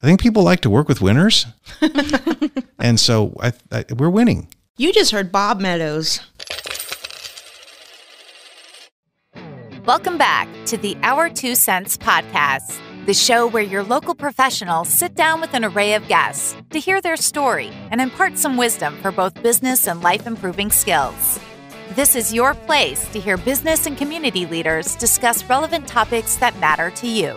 I think people like to work with winners. And so we're winning. You just heard Bob Meadows. Welcome back to the Our 2 Cents podcast, the show where your local professionals sit down with an array of guests to hear their story and impart some wisdom for both business and life-improving skills. This is your place to hear business and community leaders discuss relevant topics that matter to you.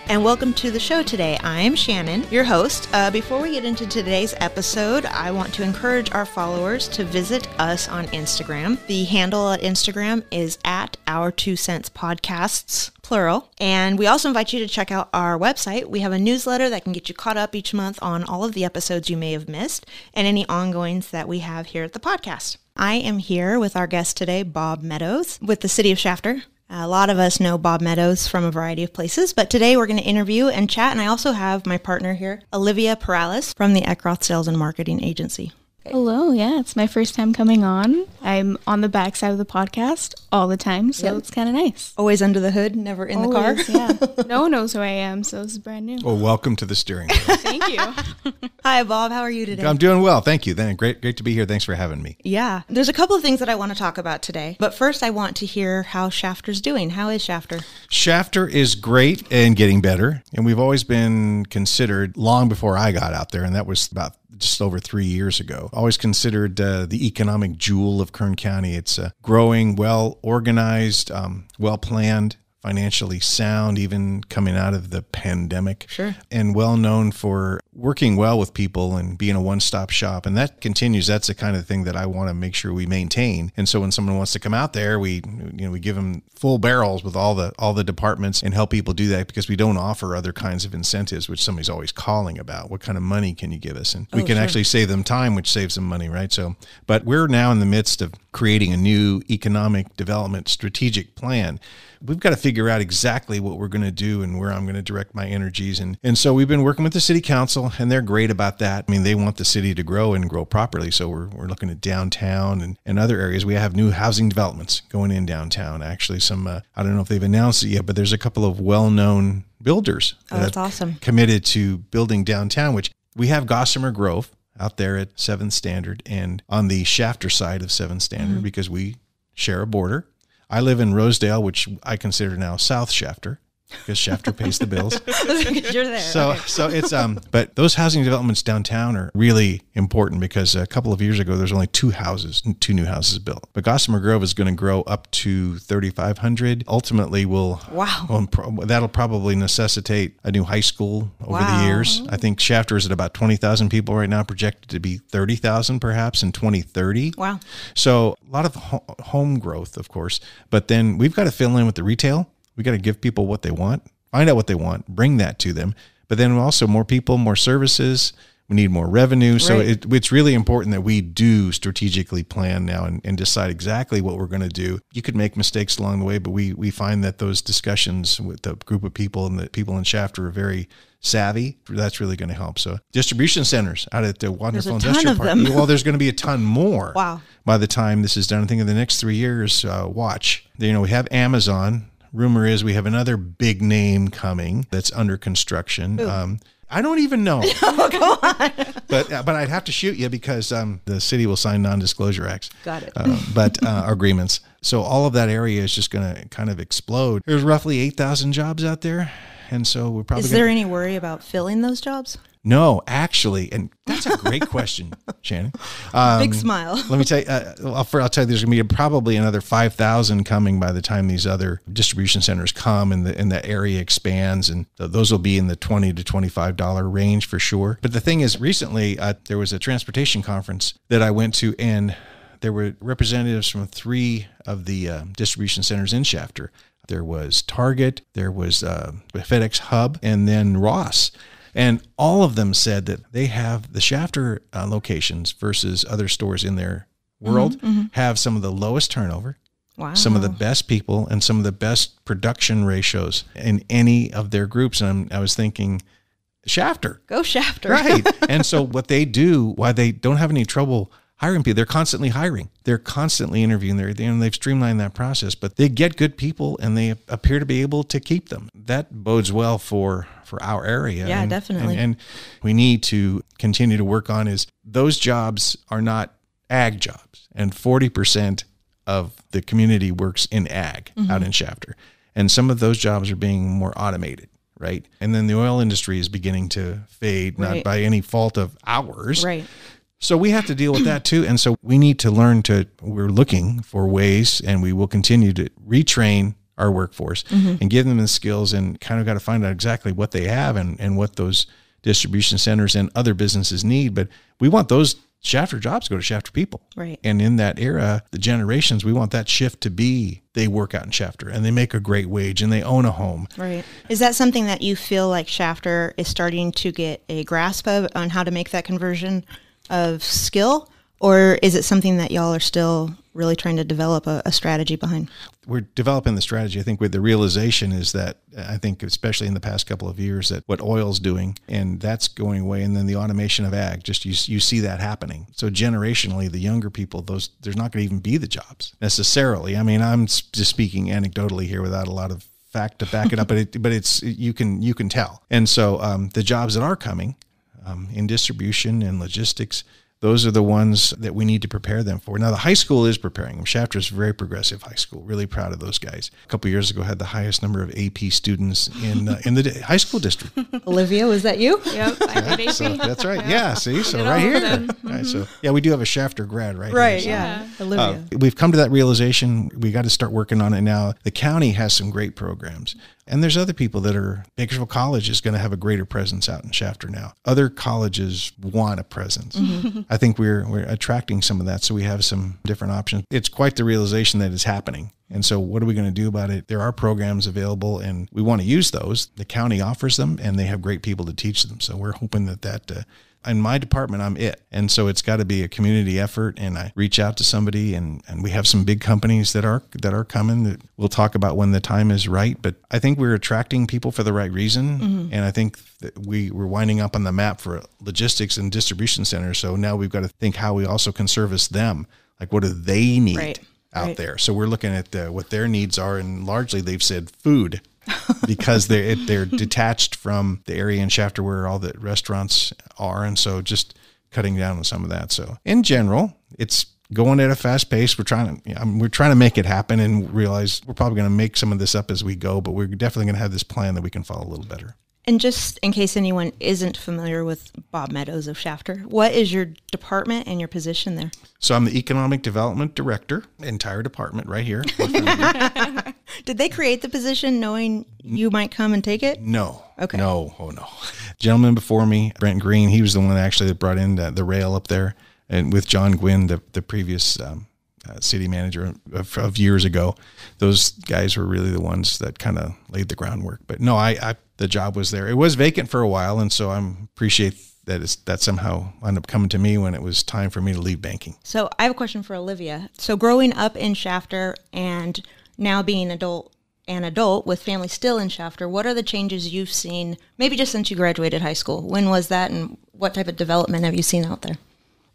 And welcome to the show today. I'm Shannon, your host. Before we get into today's episode, I want to encourage our followers to visit us on Instagram. The handle at Instagram is at Our 2 Cents Podcasts, plural. And we also invite you to check out our website. We have a newsletter that can get you caught up each month on all of the episodes you may have missed and any ongoings that we have here at the podcast. I am here with our guest today, Bob Meadows, with the City of Shafter. A lot of us know Bob Meadows from a variety of places, but today we're going to interview and chat, and I also have my partner here, Olivia Perales from the Eckroth Sales and Marketing Agency. Hello, yeah, it's my first time coming on. I'm on the back side of the podcast all the time, so It's kind of nice. Always under the hood, never in the car? Yeah. No one knows who I am, so this is brand new. Well, welcome to the steering wheel. Thank you. Hi, Bob. How are you today? I'm doing well. Thank you. Great to be here. Thanks for having me. Yeah. There's a couple of things that I want to talk about today, but first I want to hear how Shafter's doing. How is Shafter? Shafter is great and getting better, and we've always been considered, long before I got out there, and that was about just over 3 years ago, always considered the economic jewel of Kern County. It's growing, well organized, well planned, financially sound, even coming out of the pandemic. Sure. And well known for working well with people and being a one-stop shop. And that continues. That's the kind of thing that I want to make sure we maintain. And so when someone wants to come out there, we give them full barrels with all the departments and help people do that, because we don't offer other kinds of incentives, which somebody's always calling about. What kind of money can you give us? And we can actually save them time, which saves them money, right? So, but we're now in the midst of creating a new economic development strategic plan. We've got to figure out exactly what we're going to do and where I'm going to direct my energies. And so we've been working with the city council, and they're great about that. I mean, they want the city to grow and grow properly. So we're looking at downtown and other areas. We have new housing developments going in downtown. Actually, some, I don't know if they've announced it yet, but there's a couple of well-known builders that's awesome. Committed to building downtown, which we have Gossamer Grove out there at 7th Standard and on the Shafter side of 7th Standard, because we share a border. I live in Rosedale, which I consider now South Shafter, because Shafter pays the bills. You're there. So it's but those housing developments downtown are really important, because a couple of years ago there's only two new houses built. But Gossamer Grove is going to grow up to 3,500. Ultimately, that'll probably necessitate a new high school over the years. I think Shafter is at about 20,000 people right now, projected to be 30,000 perhaps in 2030. Wow. So a lot of home growth, of course, but then we've got to fill in with the retail. We got to give people what they want, find out what they want, bring that to them. But then also more people, more services. We need more revenue. Right. So it's really important that we do strategically plan now and decide exactly what we're going to do. You could make mistakes along the way, but we find that those discussions with the group of people and the people in Shafter are very savvy. That's really going to help. So distribution centers out at the wonderful industrial park. Well, there's going to be a ton more. Wow. By the time this is done. I think in the next 3 years, watch. We have Amazon. Rumor is we have another big name coming that's under construction. I don't even know. Oh, go on. But I'd have to shoot you, because the city will sign non-disclosure acts. Got it. But agreements. So all of that area is just going to kind of explode. There's roughly 8,000 jobs out there. And so we're probably Is there any worry about filling those jobs? No, actually, and that's a great question, Shannon. Big smile. Let me tell you, I'll tell you, there's going to be probably another 5,000 coming by the time these other distribution centers come and the area expands, and those will be in the $20 to $25 range for sure. But the thing is, recently there was a transportation conference that I went to, and there were representatives from 3 of the distribution centers in Shafter. There was Target, there was FedEx Hub, and then Ross. And all of them said that they have the Shafter locations versus other stores in their world have some of the lowest turnover, some of the best people, and some of the best production ratios in any of their groups. And I was thinking, Shafter. Go Shafter. Right. And so what they do, why they don't have any trouble hiring people. They're constantly hiring. They're constantly interviewing. They've streamlined that process, but they get good people and they appear to be able to keep them. That bodes well for our area. Yeah, definitely. And we need to continue to work on is those jobs are not ag jobs. And 40% of the community works in ag out in Shafter. And some of those jobs are being more automated, right? And then the oil industry is beginning to fade, not by any fault of ours. Right. So we have to deal with that too. And so we need to we're looking for ways, and we will continue to retrain our workforce and give them the skills, and kind of got to find out exactly what they have and what those distribution centers and other businesses need. But we want those Shafter jobs to go to Shafter people. Right. And in that era, the generations, we want that shift to be, they work out in Shafter and they make a great wage and they own a home. Right. Is that something that you feel like Shafter is starting to get a grasp of on how to make that conversion of skill? Or is it something that y'all are still really trying to develop a strategy behind? We're developing the strategy. I think with the realization is that, I think especially in the past couple of years, that what oil's doing, and that's going away, and then the automation of ag, just you see that happening. So generationally, the younger people, there's not going to even be the jobs necessarily. I mean, I'm just speaking anecdotally here without a lot of fact to back it up, but it's you can tell. And so the jobs that are coming in distribution and logistics, those are the ones that we need to prepare them for. Now, the high school is preparing them. Shafter is a very progressive high school. Really proud of those guys. A couple of years ago, had the highest number of AP students in the high school district. Olivia, was that you? Yep, I did AP. So that's right. Yeah, see, so right here. Right, so yeah, we do have a Shafter grad right Right, here. yeah. Olivia. We've come to that realization. We got to start working on it now. The county has some great programs. And there's other people that are, Bakersville College is going to have a greater presence out in Shafter now. Other colleges want a presence. I think we're attracting some of that, so we have some different options. It's quite the realization that is happening. And so what are we going to do about it? There are programs available, and we want to use those. The county offers them, and they have great people to teach them. So we're hoping that in my department, I'm it. And so it's got to be a community effort, and I reach out to somebody, and we have some big companies that are coming that we'll talk about when the time is right. But I think we're attracting people for the right reason. And I think that we're winding up on the map for logistics and distribution centers. So now we've got to think how we also can service them. Like, what do they need out there? So we're looking at what their needs are, and largely they've said food. Because they're detached from the area in Shafter where all the restaurants are, and so just cutting down on some of that. So in general, it's going at a fast pace. We're trying to make it happen, and realize we're probably going to make some of this up as we go, but we're definitely going to have this plan that we can follow a little better. And just in case anyone isn't familiar with Bob Meadows of Shafter, what is your department and your position there? So I'm the Economic Development Director, entire department right here. Did they create the position knowing you might come and take it? No. Okay. No. Oh, no. Gentleman before me, Brent Green, he was the one actually that brought in the rail up there. And with John Gwynn, the previous city manager of years ago, those guys were really the ones that kind of laid the groundwork. But no, the job was there. It was vacant for a while, and so I appreciate that somehow ended up coming to me when it was time for me to leave banking. So I have a question for Olivia. So growing up in Shafter and now being an adult with family still in Shafter, what are the changes you've seen, maybe just since you graduated high school? When was that, and what type of development have you seen out there?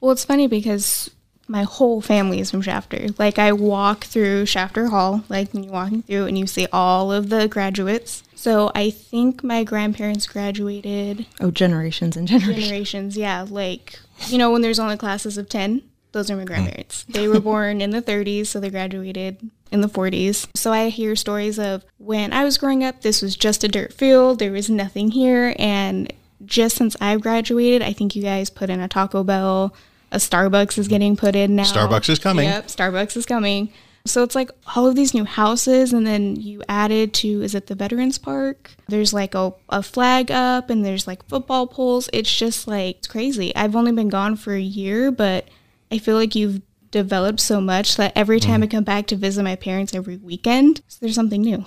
Well, it's funny because my whole family is from Shafter. Like, I walk through Shafter Hall, like when you're walking through, and you see all of the graduates. So I think my grandparents graduated. Oh, generations and generations. Generations, yeah. Like, when there's only classes of 10, those are my grandparents. They were born in the 30s, so they graduated in the 40s. So I hear stories of when I was growing up, this was just a dirt field. There was nothing here. And just since I've graduated, I think you guys put in a Taco Bell. A Starbucks is getting put in now. Starbucks is coming. Yep, Starbucks is coming. So it's like all of these new houses, and then you added to, is it the Veterans Park? There's like a flag up, and there's like football poles. It's just like, it's crazy. I've only been gone for a year, but I feel like you've developed so much that every time I come back to visit my parents every weekend, there's something new.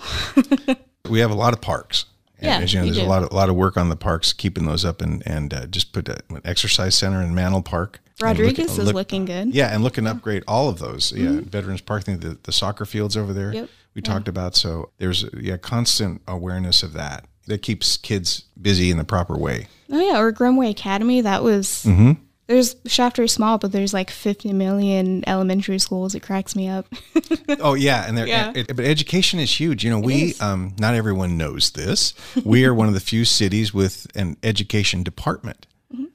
We have a lot of parks. And yeah, as you know, there's a lot of work on the parks, keeping those up, and just put an exercise center in Mantle Park. Rodriguez is looking good. Yeah, and looking to upgrade all of those. Yeah, Veterans Park, I think the soccer fields over there we talked about. So there's constant awareness of that. That keeps kids busy in the proper way. Oh, yeah, or Grimway Academy, that was There's Shafter is small, but there's like 50 million elementary schools. It cracks me up. Oh yeah, and but education is huge. You know, we not everyone knows this. We are one of the few cities with an education department.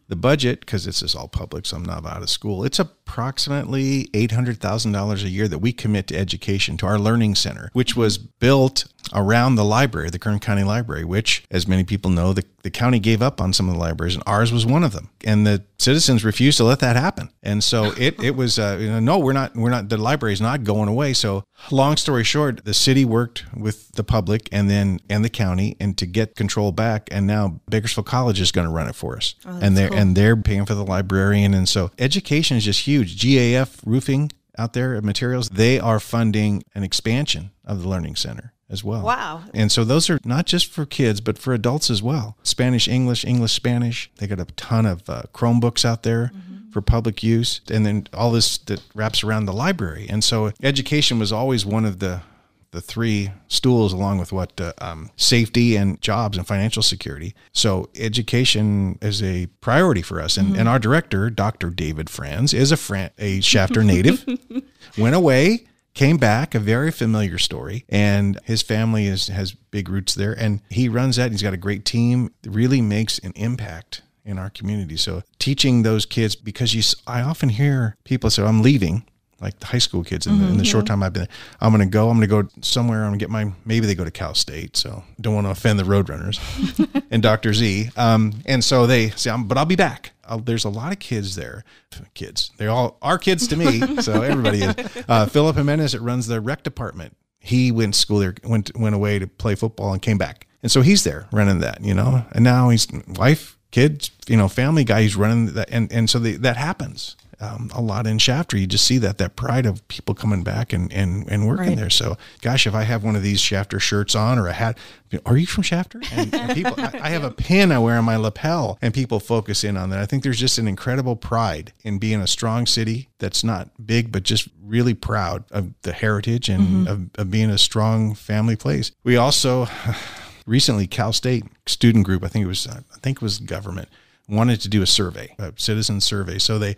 The budget, because this is all public, so I'm not out of school, it's approximately $800,000 a year that we commit to education, to our learning center, which was built around the library, the Kern County Library, which, as many people know, the county gave up on some of the libraries, and ours was one of them. And the citizens refused to let that happen. And so it was, no, we're not, the library's not going away. So long story short, the city worked with the public and the county and to get control back. And now Bakersfield College is going to run it for us. Oh, and they're paying for the librarian. And so education is just huge. GAF Roofing out there at Materials, they are funding an expansion of the Learning Center as well. Wow. And so those are not just for kids, but for adults as well. Spanish, English, English, Spanish. They got a ton of Chromebooks out there for public use. And then all this that wraps around the library. And so education was always one of the three stools, along with safety and jobs and financial security. So education is a priority for us. And our director, Dr. David Franz, is a Shafter native, went away, came back, a very familiar story. And his family has big roots there. And he runs that. He's got a great team. It really makes an impact in our community. So teaching those kids, because I often hear people say, I'm leaving. Like the high school kids in the short time I've been there. I'm going to go somewhere. I'm going to get maybe they go to Cal State. So don't want to offend the Roadrunners and Dr. Z. And so they say, but I'll be back. There's a lot of kids there. Kids. They all are kids to me. So everybody is. Philip Jimenez that runs the rec department. He went to school there, went away to play football and came back. And so he's there running that, and now he's wife, kids, family guy. He's running that. And so that happens. A lot in Shafter. You just see that pride of people coming back and working there. So, gosh, if I have one of these Shafter shirts on or a hat, are you from Shafter? And people, I have a pin I wear on my lapel, and people focus in on that. I think there's just an incredible pride in being a strong city that's not big, but just really proud of the heritage and of being a strong family place. We also recently, Cal State student group, I think it was government, wanted to do a survey, a citizen survey. So they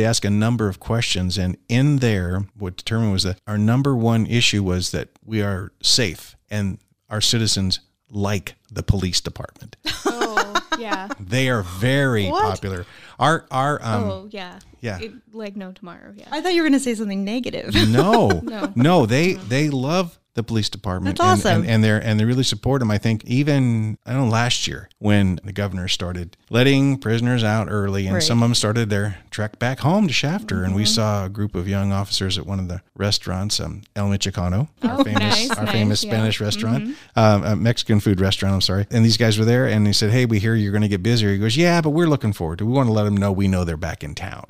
asked a number of questions, and in there, what determined was that our number one issue was that we are safe and our citizens like the police department. Oh, yeah. They are very popular. Yeah. Like no tomorrow. Yeah. I thought you were going to say something negative. No, they love the police department. That's awesome. And they really support them. I think even, last year when the governor started letting prisoners out early, and some of them started their trek back home to Shafter. And we saw a group of young officers at one of the restaurants, El Michoacano, our famous Spanish restaurant, Mexican food restaurant, I'm sorry. And these guys were there, and they said, hey, we hear you're going to get busier. He goes, yeah, but we're looking forward to it. We want to let them know we know they're back in town.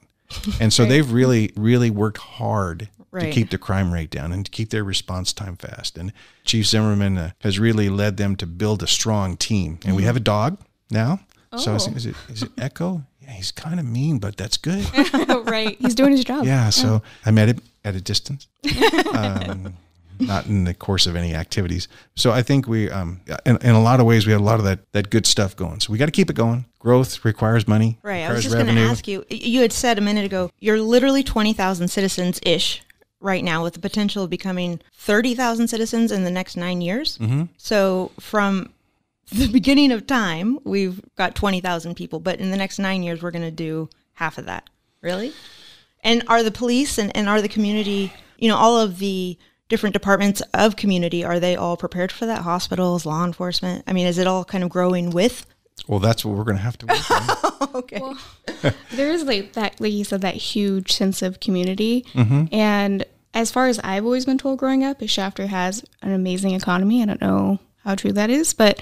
And so they've really, really worked hard to keep the crime rate down and to keep their response time fast. And Chief Zimmerman has really led them to build a strong team. And we have a dog now. Oh. So is it Echo? Yeah, he's kind of mean, but that's good. Right. He's doing his job. Yeah. So I met him at a distance, not in the course of any activities. So I think we, in a lot of ways, we had a lot of that good stuff going. So we got to keep it going. Growth requires money. Right. Requires I was just going to ask you, you had said a minute ago, you're literally 20,000 citizens-ish right now, with the potential of becoming 30,000 citizens in the next 9 years. So from the beginning of time, we've got 20,000 people, but in the next 9 years, we're going to do half of that. Really? And are the police and are the community, all of the different departments of community, are they all prepared for that? Hospitals, law enforcement? I mean, is it all kind of growing with? Well, that's what we're going to have to work on. Okay. Well, there is like you said, that huge sense of community. And as far as I've always been told growing up, is Shafter has an amazing economy. I don't know how true that is, but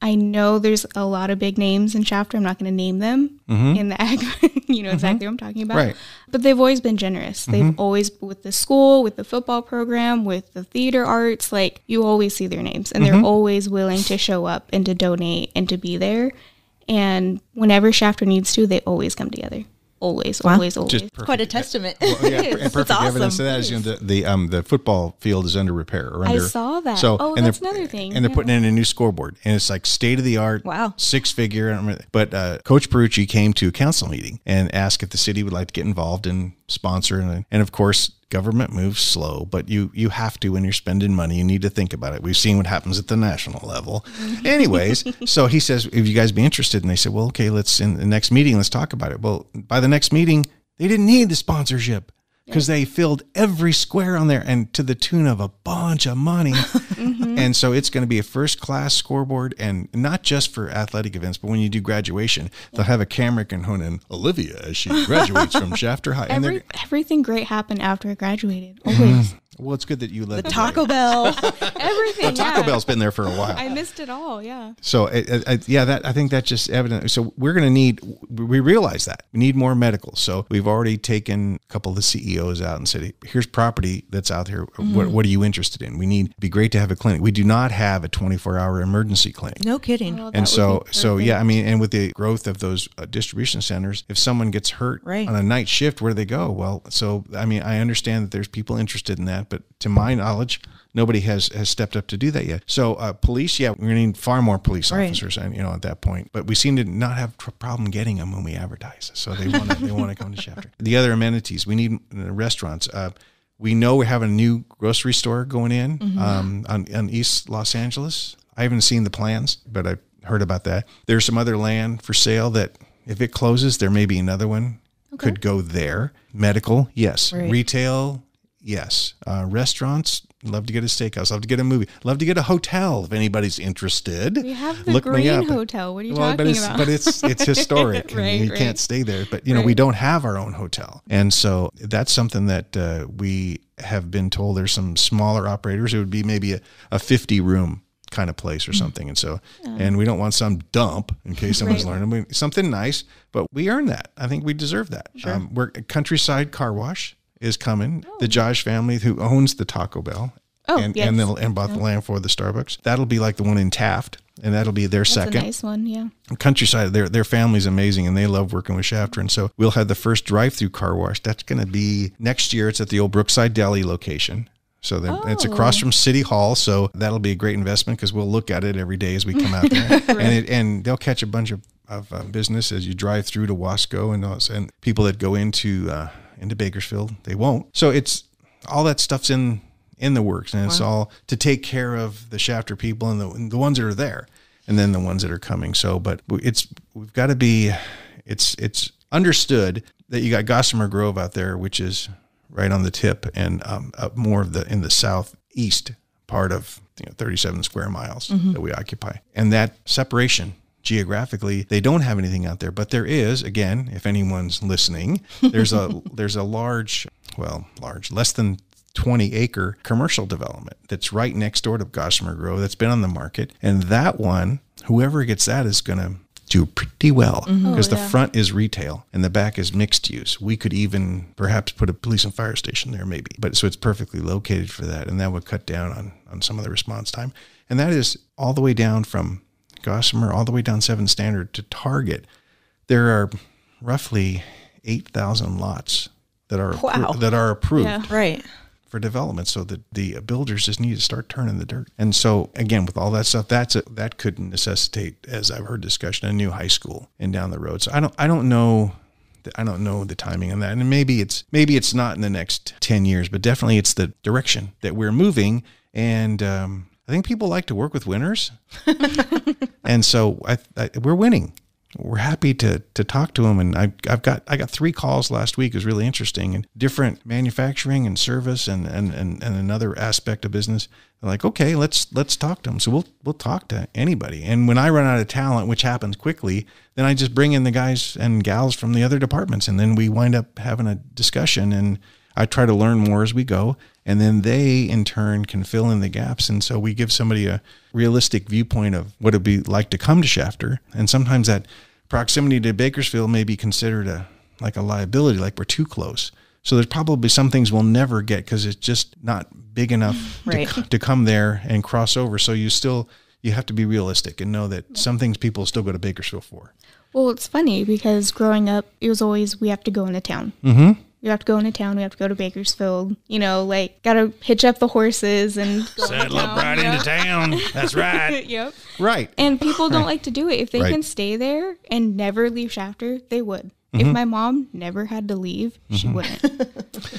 I know there's a lot of big names in Shafter. I'm not going to name them in the ag, exactly what I'm talking about. Right. But they've always been generous. They've always, with the school, with the football program, with the theater arts, like you always see their names, and they're always willing to show up and to donate and to be there. And whenever Shafter needs to, they always come together. always. Just Quite a testament. Well, yeah, and That's perfect awesome. evidence of that is the football field is under repair. Or I under, saw that. So, and that's they're- another thing. And they're putting in a new scoreboard, and it's like state of the art. Wow. 6-figure. But Coach Perucci came to a council meeting and asked if the city would like to get involved and sponsor. And of course, government moves slow, but you have to when you're spending money. You need to think about it. We've seen what happens at the national level. Anyways, so he says, if you guys be interested, and they said, well, okay, let's in the next meeting, let's talk about it. Well, by the next meeting, they didn't need the sponsorship because they filled every square on there and to the tune of a bunch of money. And so it's going to be a first-class scoreboard, and not just for athletic events, but when you do graduation, they'll have a camera can hone in Olivia as she graduates from Shafter High. And Everything great happened after I graduated. Always. well, it's good that you led The Taco Bell. Everything. Taco Bell's been there for a while. I missed it all. Yeah. So I think that's just evident. So we realize that we need more medical. So we've already taken a couple of the CEOs out and said, hey, here's property that's out here. What are you interested in? It'd be great to have a clinic. We do not have a 24-hour emergency clinic. No kidding. Oh, that And would so be perfect. yeah, I mean, and with the growth of those distribution centers, if someone gets hurt Right. on a night shift, where do they go? Well, so, I mean, I understand that there's people interested in that, but to my knowledge, nobody has stepped up to do that yet. So police, yeah, we're going to need far more police Right. officers, and at that point. But we seem to not have a problem getting them when we advertise. So they want to come to Shafter. The other amenities, we need restaurants. We know we're having a new grocery store going in on East Los Angeles. I haven't seen the plans, but I've heard about that. There's some other land for sale that if it closes, there may be another one could go there. Medical, yes. Right. Retail, yes. Restaurants, love to get a steakhouse, love to get a movie, love to get a hotel if anybody's interested. We have the Look me Green up. Hotel. What are you Well, talking about? but it's historic, Right, and we right. can't stay there. But we Right. don't have our own hotel, and so that's something that we have been told. There's some smaller operators. It would be maybe a 50-room kind of place or something, and so and we don't want some dump in case someone's Right. learning. Something nice, but we earn that. I think we deserve that. We're Countryside Car Wash is coming. The Josh family who owns the Taco Bell. Oh, and yes. and bought the land for the Starbucks. That'll be like the one in Taft, and that'll be their That's second. a nice one. Yeah. Countryside, their family's amazing, and they love working with Shafter. And so we'll have the first drive-through car wash. That's going to be next year. It's at the old Brookside Deli location. So it's across from City Hall. So that'll be a great investment because we'll look at it every day as we come out there, and they'll catch a bunch of business as you drive through to Wasco and people that go into Bakersfield. They won't. So it's all that stuff's in the works, and it's all to take care of the Shafter people and the ones that are there, and then the ones that are coming. So, but we've got to be, it's understood that you got Gossamer Grove out there, which is right on the tip, and up more of in the southeast part of 37 square miles that we occupy, and that separation. Geographically, they don't have anything out there, but there is, again, if anyone's listening, there's a large, less than 20-acre commercial development that's right next door to Gossamer Grove that's been on the market. And that one, whoever gets that is going to do pretty well because the front is retail and the back is mixed use. We could even perhaps put a police and fire station there maybe. But so it's perfectly located for that, and that would cut down on some of the response time. And that is all the way down from Gossamer all the way down 7 Standard to Target. There are roughly 8,000 lots that are approved Yeah. Right. for development, so that the builders just need to start turning the dirt. And so again, with all that stuff, that could necessitate, as I've heard discussion, a new high school and down the road. So I don't know the timing on that, and maybe it's not in the next 10 years, but definitely it's the direction that we're moving. And I think people like to work with winners, and so we're winning. We're happy to talk to them, and I got 3 calls last week. It was really interesting, and different manufacturing and service and another aspect of business. They're like, okay, let's talk to them. So we'll talk to anybody. And when I run out of talent, which happens quickly, then I just bring in the guys and gals from the other departments, and then we wind up having a discussion, and I try to learn more as we go, and then they in turn can fill in the gaps. And so we give somebody a realistic viewpoint of what it'd be like to come to Shafter. And sometimes that proximity to Bakersfield may be considered a liability, like we're too close. So there's probably some things we'll never get because it's just not big enough Right. to come there and cross over. So you you have to be realistic and know that some things people still go to Bakersfield for. Well, it's funny because growing up, it was always, we have to go into town. Mm-hmm. We have to go into town. We have to go to Bakersfield. You know, like, got to hitch up the horses and go Saddle up right into town. That's right. Yep. Right. And people don't like to do it. If they Right. can stay there and never leave Shafter, they would. If my mom never had to leave, she wouldn't.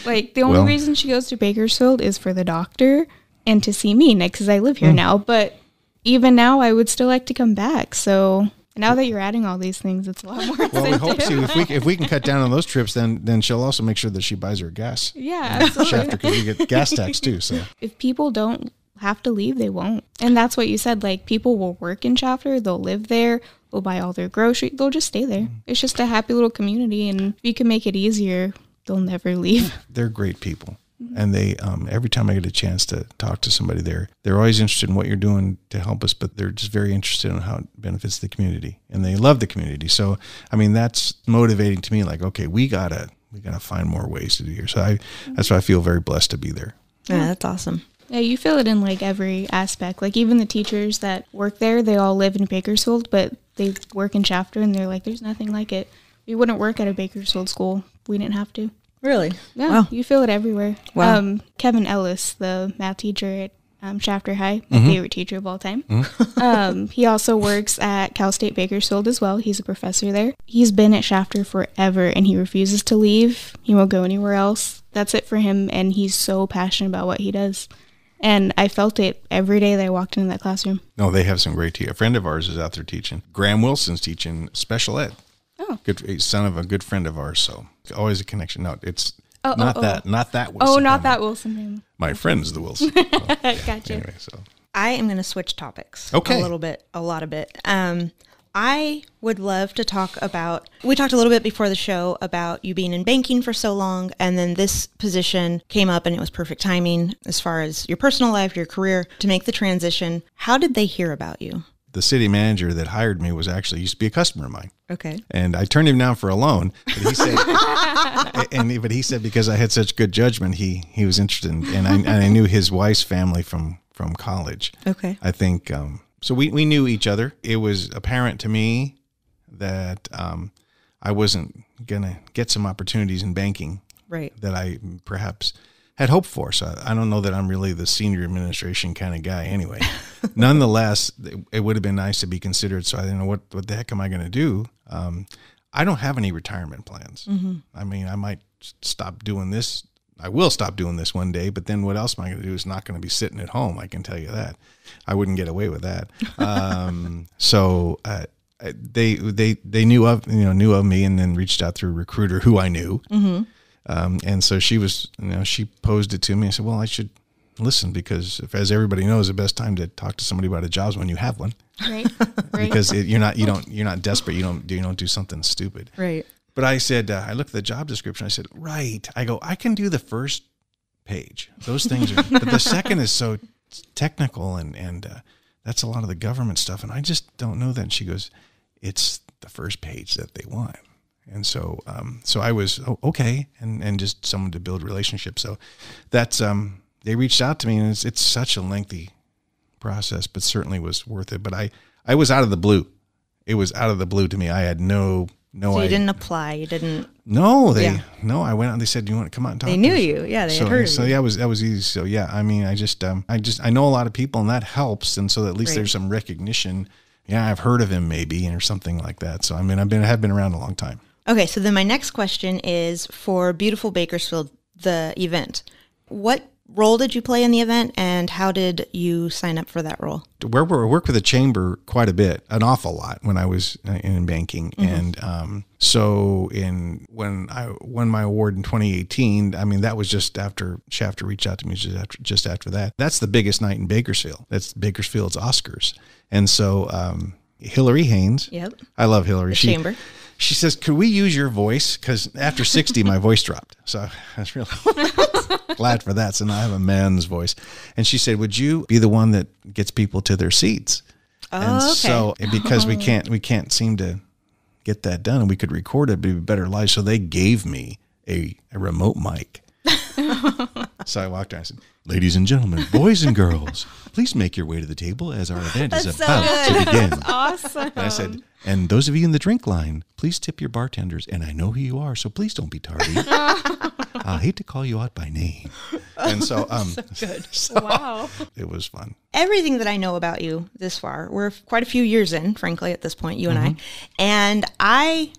Like, the only reason she goes to Bakersfield is for the doctor and to see me, because I live here now. But even now, I would still like to come back. So now that you're adding all these things, it's a lot more Well, we incentive. hope to. If we can cut down on those trips, then she'll also make sure that she buys her gas. Yeah, absolutely. Shafter, because you get gas tax too. So If people don't have to leave, they won't. And that's what you said. Like, people will work in Shafter, they'll live there, they'll buy all their groceries, they'll just stay there. It's just a happy little community, and if you can make it easier, they'll never leave. they're great people. And they, every time I get a chance to talk to somebody there, they're always interested in what you're doing to help us, but they're just very interested in how it benefits the community, and they love the community. So, I mean, that's motivating to me. Like, okay, we gotta find more ways to do here. So that's why I feel very blessed to be there. Yeah, that's awesome. Yeah, you feel it in like every aspect. Like, even the teachers that work there, they all live in Bakersfield, but they work in Shafter, and they're like, there's nothing like it. We wouldn't work at a Bakersfield school. We didn't have to. Really? Yeah, Wow. you feel it everywhere. Wow. Kevin Ellis, the math teacher at Shafter High, my favorite teacher of all time. He also works at Cal State Bakersfield as well. He's a professor there. He's been at Shafter forever, and he refuses to leave. He won't go anywhere else. That's it for him, and he's so passionate about what he does. And I felt it every day that I walked into that classroom. No, they have some great teachers. A friend of ours is out there teaching. Graham Wilson's teaching special ed. Oh. Good son of a good friend of ours. So always a connection. No, it's not that Wilson. Oh, not family. that Wilson family. My friend's the Wilson. Gotcha. Anyway, so I am going to switch topics Okay. a lot of bit. I would love to talk about, we talked a little bit before the show about you being in banking for so long, and then this position came up and it was perfect timing as far as your personal life, your career, to make the transition. How did they hear about you? the city manager that hired me was actually used to be a customer of mine. Okay. And I turned him down for a loan, but he said, but he said because I had such good judgment, he was interested in, and I knew his wife's family from college. Okay. I think, so we knew each other. It was apparent to me that I wasn't going to get some opportunities in banking Right. that I perhaps had hoped for. So I don't know that I'm really the senior administration kind of guy anyway. Nonetheless, it would have been nice to be considered. So I didn't know what the heck am I going to do? I don't have any retirement plans. Mm-hmm. I mean, I might stop doing this. I will stop doing this one day, but then what else am I going to do? Is not going to be sitting at home. I can tell you that. I wouldn't get away with that. So they knew of me, and then reached out through a recruiter who I knew. Mm-hmm. And so she was, she posed it to me. I said, well, I should listen, because as everybody knows, the best time to talk to somebody about a job is when you have one. Right. Because you're not desperate. You don't do something stupid. Right. But I said, I looked at the job description. I said, right. I go, I can do the first page. Those things are, but the second is so technical, and that's a lot of the government stuff. And I just don't know that. And she goes, it's the first page that they want. And so, I was okay, and just someone to build relationships. So that's, they reached out to me, and it's such a lengthy process, but certainly was worth it. But I was out of the blue. It was out of the blue to me. I had no So you didn't apply. You didn't. No, I went out and they said, do you want to come out and talk? They knew you. Yeah. They had heard of you. So yeah, that was easy. So yeah, I mean, I know a lot of people, and that helps. And so at least there's some recognition. Yeah. I've heard of him maybe, or something like that. So, I mean, I have been around a long time. Okay. So then my next question is for Beautiful Bakersfield, the event. What role did you play in the event, and how did you sign up for that role? I worked with the chamber quite a bit, an awful lot when I was in banking. Mm-hmm. And so when I won my award in 2018, I mean, that was just after Shafter reached out to me just after that. That's the biggest night in Bakersfield. That's Bakersfield's Oscars. And so Hillary Haynes, Yep. I love Hillary. Chamber. She says, could we use your voice? Because after 60, my voice dropped. So I was really glad for that. So now I have a man's voice. And she said, would you be the one that gets people to their seats? Oh, and okay. so because we can't seem to get that done, and we could record it, but it'd be better live. So they gave me a remote mic. So I walked down and said, ladies and gentlemen, boys and girls, please make your way to the table as our event is about to begin. That's awesome. And I said, and those of you in the drink line, please tip your bartenders. And I know who you are, so please don't be tardy. I hate to call you out by name. And so, So good. Wow. It was fun. Everything that I know about you this far, we're quite a few years in, frankly, at this point, you and I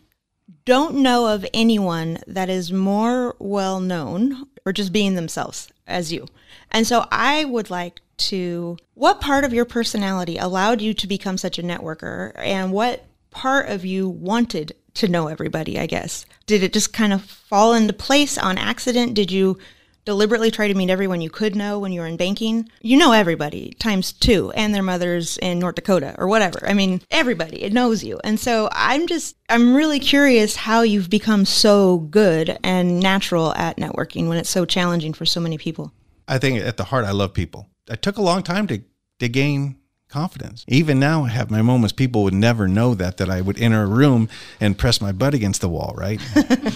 don't know of anyone that is more well known or just being themselves as you. And so I would like to, what part of your personality allowed you to become such a networker, and what part of you wanted to know everybody, I guess? Did it just kind of fall into place on accident? Did you deliberately try to meet everyone you could know when you were in banking? You know everybody times 2 and their mothers in North Dakota or whatever. I mean, everybody, it knows you. And so I'm really curious how you've become so good and natural at networking when it's so challenging for so many people. I think at the heart, I love people. It took a long time to gain confidence. Even now, I have my moments. People would never know that I would enter a room and press my butt against the wall, right?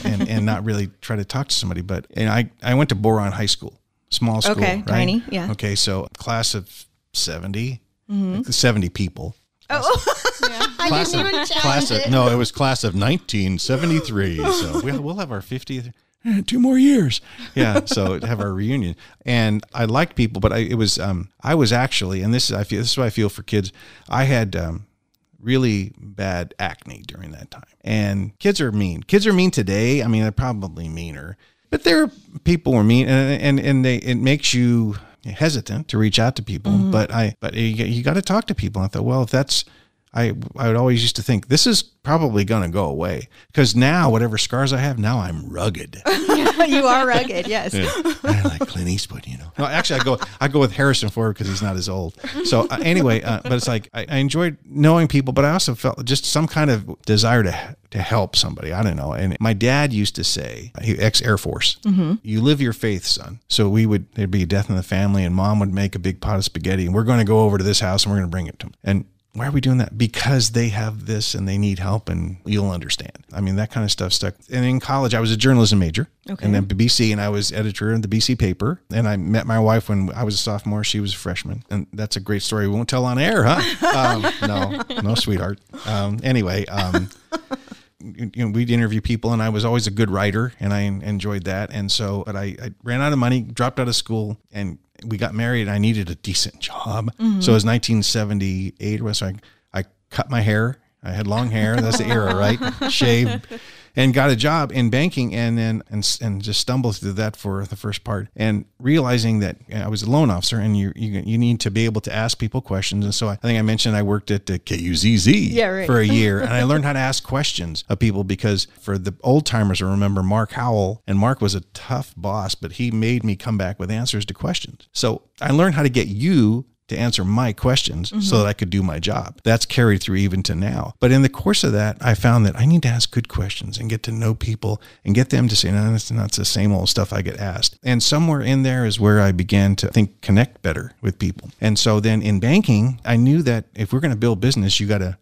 and not really try to talk to somebody. But I went to Boron High School, small school, okay, right? Tiny, yeah. Okay, so class of 70, like 70 people. Oh, yeah. I didn't even challenge it. No, it was class of 1973. So we'll have our 50th. 2 more years. Yeah. So to have our reunion. And I liked people, but I was actually, and this is what I feel for kids. I had really bad acne during that time. And kids are mean. Kids are mean today. I mean, they're probably meaner, but people were mean, and it makes you hesitant to reach out to people. Mm-hmm. But you got to talk to people. And I thought, well, if that's, I would always used to think this is probably going to go away, because now whatever scars I have, now I'm rugged. You are rugged, yes. Yeah. I like Clint Eastwood, No, actually, I go with Harrison Ford because he's not as old. So anyway, but it's like I enjoyed knowing people, but I also felt just some kind of desire to help somebody. I don't know. And my dad used to say, ex-Air Force, you live your faith, son. So there'd be a death in the family, and mom would make a big pot of spaghetti, and we're going to go over to this house and we're going to bring it to them. And why are we doing that? Because they have this and they need help, and you'll understand. I mean, that kind of stuff stuck. And in college, I was a journalism major, and then BC, and I was editor in the BC paper. And I met my wife when I was a sophomore. She was a freshman. And that's a great story. We won't tell on air, huh? No, sweetheart. Anyway, we'd interview people, and I was always a good writer, and I enjoyed that. And so, but I ran out of money, dropped out of school, and we got married, and I needed a decent job. Mm-hmm. So it was 1978. So I cut my hair. I had long hair. That's the era, right? Shaved, and got a job in banking, and just stumbled through that for the first part, and realizing that I was a loan officer, and you need to be able to ask people questions. And so I think I mentioned I worked at KUZZ for a year, and I learned how to ask questions of people, because for the old timers, I remember Mark Howell, and Mark was a tough boss, but he made me come back with answers to questions. So I learned how to get you to answer my questions so that I could do my job. That's carried through even to now. But in the course of that, I found that I need to ask good questions and get to know people and get them to say, no, that's not the same old stuff I get asked. And somewhere in there is where I began to connect better with people. And so then in banking, I knew that if we're going to build business, you got to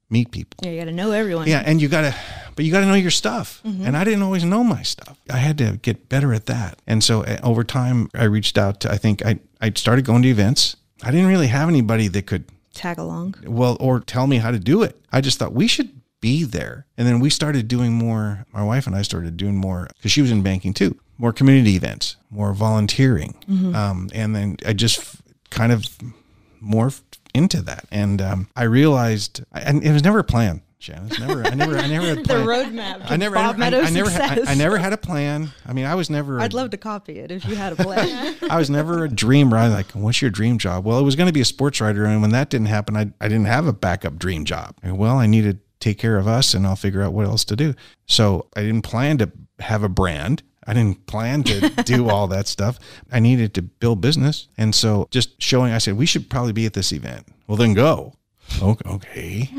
meet people. Yeah, you got to know everyone. Yeah, and you got to know your stuff. Mm-hmm. And I didn't always know my stuff. I had to get better at that. And so over time, I reached out to, I started going to events. I didn't really have anybody that could tag along. Well, or tell me how to do it. I just thought we should be there. And then we started doing more, my wife and I started doing more, because she was in banking too, more community events, more volunteering. Mm-hmm. And then I just kind of morphed into that. And I realized, and it was never a plan. Shannon, I never had a plan. The roadmap. I never had a plan. I mean, I was never. I'd love to copy it if you had a plan. I was never a dreamer. I like, what's your dream job? Well, it was going to be a sports writer, and when that didn't happen, I didn't have a backup dream job. Well, I need to take care of us, and I'll figure out what else to do. So I didn't plan to have a brand. I didn't plan to do all that stuff. I needed to build business, and so just showing. I said we should probably be at this event. Well, then go. Okay.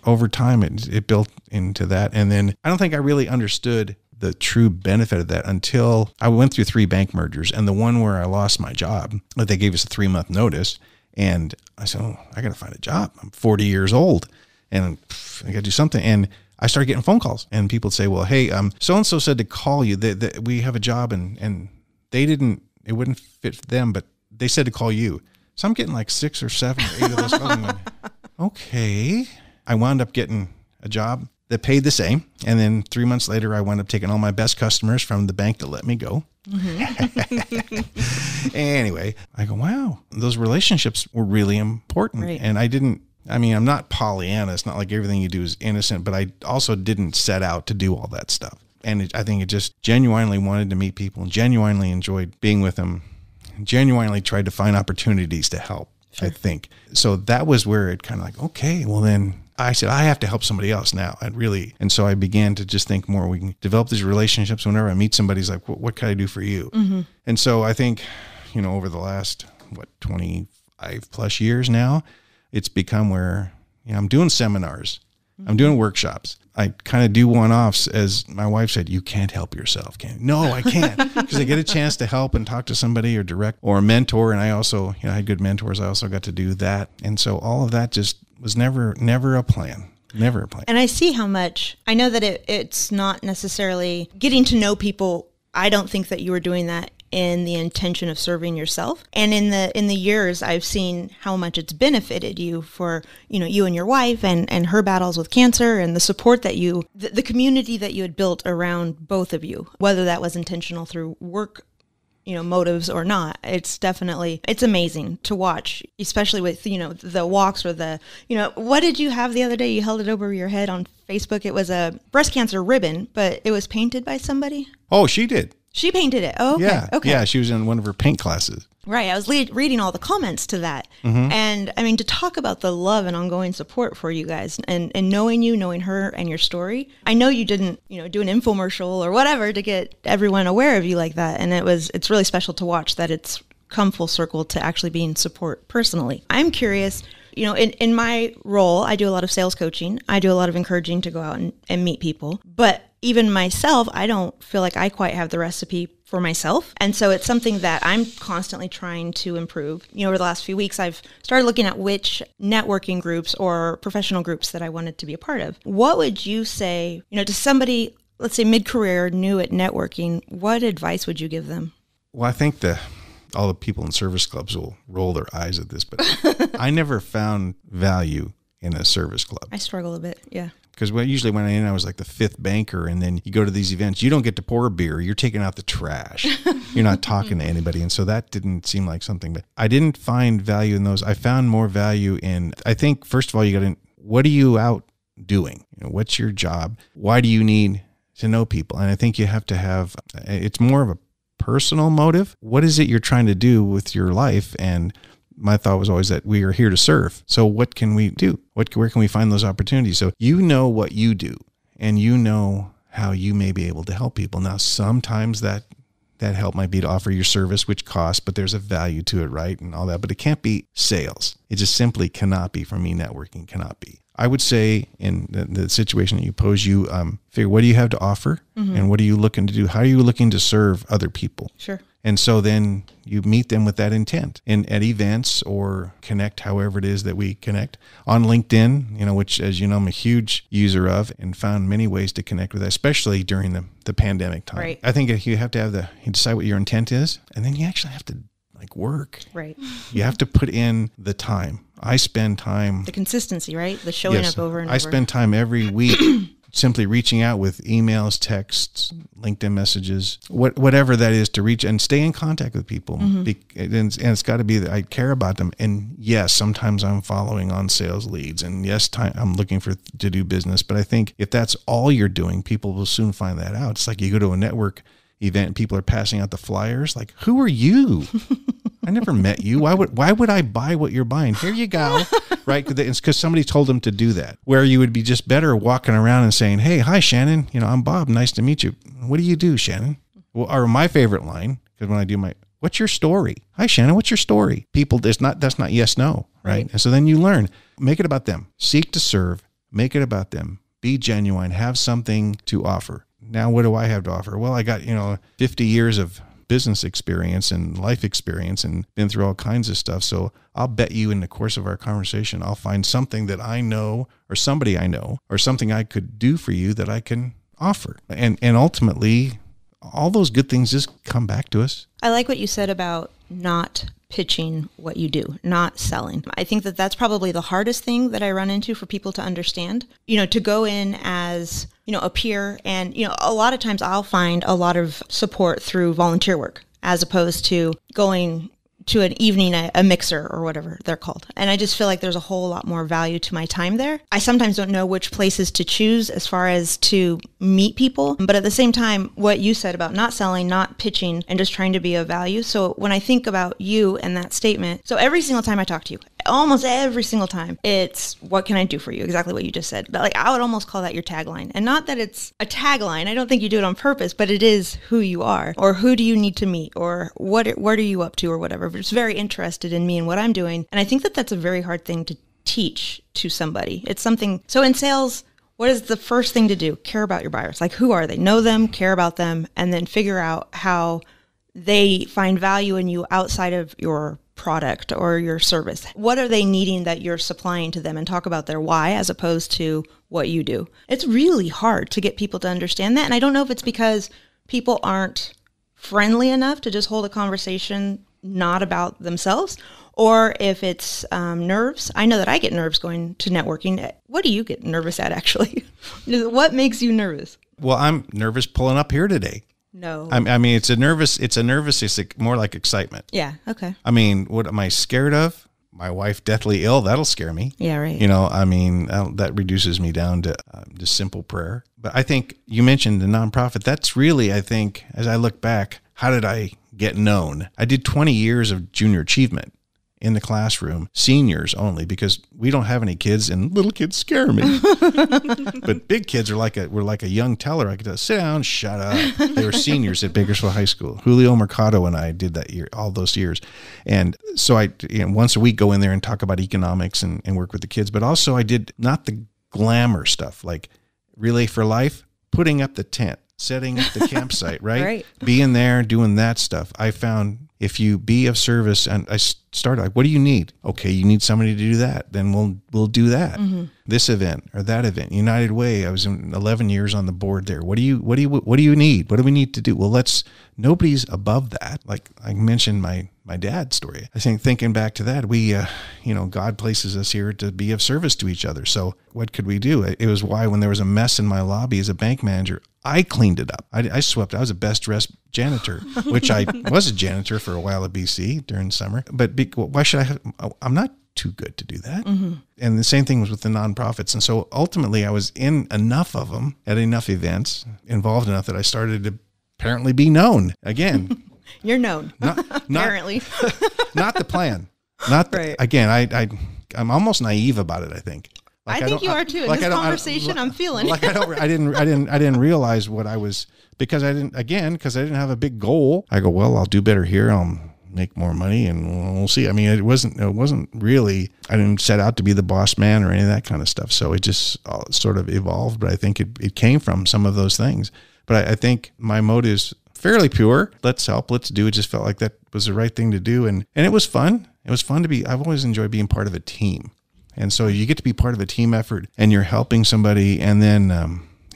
Over time, it built into that. And then I don't think I really understood the true benefit of that until I went through 3 bank mergers. And the one where I lost my job, they gave us a 3-month notice. And I said, I got to find a job. I'm 40 years old and I got to do something. And I started getting phone calls, and people would say, well, hey, so-and-so said to call you that we have a job and it wouldn't fit them, but they said to call you. So I'm getting like 6 or 7 or 8 of those calls. I'm going, okay. I wound up getting a job that paid the same. And then 3 months later, I wound up taking all my best customers from the bank that let me go. Mm-hmm. Anyway, I go, wow, those relationships were really important. Right. And I'm not Pollyanna. It's not like everything you do is innocent, but I also didn't set out to do all that stuff. And I think it just genuinely wanted to meet people and genuinely enjoyed being with them, and genuinely tried to find opportunities to help, sure. I think. So that was where it kind of like, okay, well then I said, I have to help somebody else now. And so I began to just think more, we can develop these relationships. Whenever I meet somebody, he's like, what can I do for you? Mm-hmm. And so I think, over the last, 25 plus years now, it's become where, I'm doing seminars. I'm doing workshops. I kind of do one-offs, as my wife said, you can't help yourself, can you? No, I can't. Because I get a chance to help and talk to somebody or direct or a mentor. And I also, I had good mentors. I also got to do that. And so all of that just was never a plan. Never a plan. And I see how much, I know that it's not necessarily getting to know people. I don't think that you were doing that in the intention of serving yourself. And in the years, I've seen how much it's benefited you for, you and your wife and her battles with cancer and the support that the community that you had built around both of you, whether that was intentional through work, motives or not. It's amazing to watch, especially with, the walks or what did you have the other day? You held it over your head on Facebook. It was a breast cancer ribbon, but it was painted by somebody. Oh, she did. She painted it. Oh, okay. Yeah. Okay. Yeah. She was in one of her paint classes. Right. I was reading all the comments to that. Mm-hmm. And to talk about the love and ongoing support for you guys and knowing her and your story. I know you didn't, do an infomercial or whatever to get everyone aware of you like that. And it's really special to watch that it's come full circle to actually being support personally. I'm curious, in my role, I do a lot of sales coaching. I do a lot of encouraging to go out and meet people. But even myself, I don't feel like I quite have the recipe for myself. And so it's something that I'm constantly trying to improve. Over the last few weeks, I've started looking at which networking groups or professional groups that I wanted to be a part of. What would you say, to somebody, let's say mid-career, new at networking, what advice would you give them? Well, I think all the people in service clubs will roll their eyes at this, but I never found value in a service club. I struggle a bit, yeah. Because usually when I was like the fifth banker, and then you go to these events, you don't get to pour a beer. You're taking out the trash. You're not talking to anybody. And so that didn't seem like something. But I didn't find value in those. I found more value in, I think, first of all, what are you out doing? What's your job? Why do you need to know people? And I think you have to have, it's more of a personal motive. What is it you're trying to do with your life? And my thought was always that we are here to serve. So what can we do? Where can we find those opportunities? So you know what you do, and you know how you may be able to help people. Now, sometimes that help might be to offer your service, which costs, but there's a value to it, right? And all that. But it can't be sales. It just simply cannot be. For me, networking cannot be. I would say in the situation that you pose, you figure, what do you have to offer? Mm-hmm. And what are you looking to do? How are you looking to serve other people? Sure. And so then you meet them with that intent at events or connect however it is that we connect on LinkedIn, which, as you know, I'm a huge user of, and found many ways to connect with that, especially during the pandemic time. Right. I think you have to you decide what your intent is, and then you actually have to work. Right. You have to put in the time. I spend time. The consistency, right? The showing up over and over. I spend time every week simply reaching out with emails, texts, LinkedIn messages, whatever that is, to reach and stay in contact with people. Mm-hmm. And it's got to be that I care about them. And yes, sometimes I'm following on sales leads, and yes, I'm looking to do business. But I think if that's all you're doing, people will soon find that out. It's like you go to a network event and people are passing out the flyers. Like, who are you? I never met you. Why would I buy what you're buying? Here you go. Right? It's because somebody told them to do that. Where you would be just better walking around and saying, hey, hi, Shannon. I'm Bob. Nice to meet you. What do you do, Shannon? Well, or my favorite line, because when I do what's your story? Hi, Shannon. What's your story? People, that's not yes, no. Right? And so then you learn. Make it about them. Seek to serve. Make it about them. Be genuine. Have something to offer. Now, what do I have to offer? Well, I got, 50 years of business experience and life experience and been through all kinds of stuff. So I'll bet you in the course of our conversation, I'll find something that I know or somebody I know or something I could do for you that I can offer. And ultimately, all those good things just come back to us. I like what you said about not pitching what you do, not selling. I think that that's probably the hardest thing that I run into for people to understand, to go in as, a peer. And, a lot of times I'll find a lot of support through volunteer work as opposed to going to an evening, a mixer or whatever they're called. And I just feel like there's a whole lot more value to my time there. I sometimes don't know which places to choose as far as to meet people. But at the same time, what you said about not selling, not pitching, and just trying to be of value. So when I think about you and that statement, so every single time I talk to you, almost every single time, it's what can I do for you? Exactly what you just said. But I would almost call that your tagline. And not that it's a tagline. I don't think you do it on purpose, but it is who you are, or who do you need to meet, or what are you up to, or whatever. But it's very interested in me and what I'm doing. And I think that that's a very hard thing to teach to somebody. It's something. So in sales, what is the first thing to do? Care about your buyers. Who are they? Know them, care about them, and then figure out how they find value in you outside of your product or your service. What are they needing that you're supplying to them, and talk about their why as opposed to what you do. It's really hard to get people to understand that. And I don't know if it's because people aren't friendly enough to just hold a conversation not about themselves, or if it's nerves. I know that I get nerves going to networking. What do you get nervous at, actually? What makes you nervous? Well, I'm nervous pulling up here today. No. I mean, it's more like excitement. Yeah, okay. I mean, what am I scared of? My wife deathly ill, that'll scare me. Yeah, right. That reduces me down to just simple prayer. But I think you mentioned the nonprofit. That's really, I think, as I look back, how did I get known? I did 20 years of junior achievement in the classroom, seniors only, because we don't have any kids and little kids scare me. But big kids were like a young teller. I could just sit down, shut up. They were seniors at Bakersfield High School. Julio Mercado and I did that year, all those years. And so I, once a week go in there and talk about economics and work with the kids. But also I did not the glamour stuff, like Relay for Life, putting up the tent, setting up the campsite, right? Right. Being there, doing that stuff. I found if you be of service, and I started like, what do you need? Okay, you need somebody to do that. Then we'll do that. Mm-hmm. This event or that event. United Way. I was in 11 years on the board there. What do you need? What do we need to do? Well, nobody's above that. Like I mentioned my dad's story. I think thinking back to that, we, God places us here to be of service to each other. So what could we do? It was why when there was a mess in my lobby as a bank manager, I cleaned it up. I swept. I was a best dressed janitor, which I was a janitor for a while at BC during summer. But why should I'm not too good to do that. Mm-hmm. And the same thing was with the nonprofits. And so ultimately I was in enough of them at enough events, involved enough that I started to apparently be known again. You're known. Apparently. Not the plan. Right. Again, I'm almost naive about it, I think. I think you are too. In this conversation, I'm feeling. Like I didn't realize what I was, because I didn't have a big goal. I go, well, I'll do better here. I'll make more money and we'll see. I mean, it wasn't really, I didn't set out to be the boss man or any of that kind of stuff. So it just sort of evolved, but I think it came from some of those things. But I think my motive's fairly pure. Let's help, let's do it. Just felt like that was the right thing to do. And it was fun. It was fun to be, I've always enjoyed being part of a team. And so you get to be part of a team effort and you're helping somebody. And then,